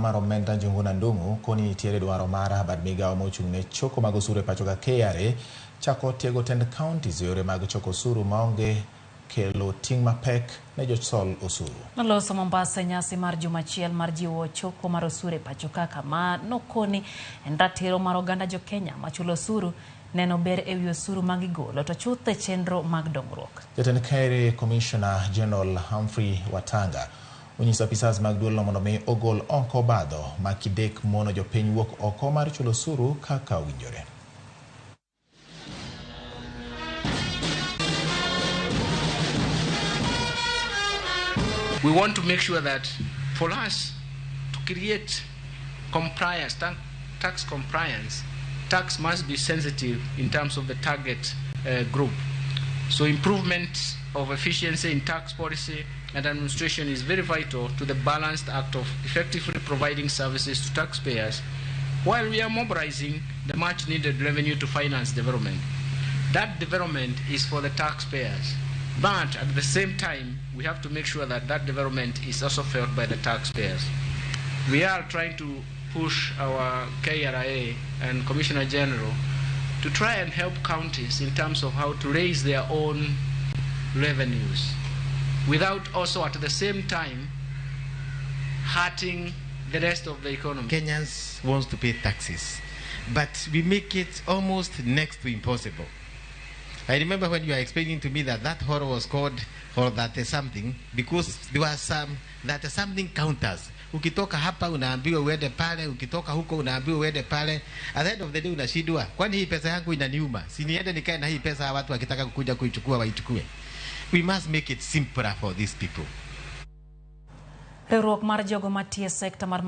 mar omenda Njuguna Ndung'u koni tiere dwaro mar bad migawo mochung'ne choko mag osuru e pacho ka KRA chako tiego tend kaontis yore mag choko osuru maonge kelo ting' mapek ne josol osuru. Noloso Mombasa nyasi mar jumachiel mar jiwo choko mar osuru e pacho ka kama nokoni en ratiro mar oganda jo Kenya machulo osuru neno ber ewi osuru magigolo to chuth e chenro mag dongruok. Jatend KRA Commissioner General Humphrey Watanga onyiso apisas mag duolno mondo mi ogol oko obadho ma kidek mono jopiny wuok oko mar chulo osuru kaka owinjore. We want to make sure that for us to create compliance, tax compliance, tax must be sensitive in terms of the target group. So improvement of efficiency in tax policy and administration is very vital to the balanced act of effectively providing services to taxpayers while we are mobilizing the much needed revenue to finance development. That development is for the taxpayers. But at the same time, we have to make sure that that development is also felt by the taxpayers. We are trying to push our KRA and Commissioner General to try and help counties in terms of how to raise their own revenues without also at the same time hurting the rest of the economy. Kenyans want to pay taxes, but we make it almost next to impossible. I remember when you were explaining to me that horror was called or that something because there was some that something counters. Ukitoka hapa unaambiwa uende pale, ukitoka huko unaambiwa uende pale. At the end of the day unashindwa. Kwani hii pesa yangu inaniuma? Si niende nikae na hii pesa watu wakitaka kukuja kuichukua waichukue. We must make it simpler for these people. Riwruok mar jogo matie sekta mar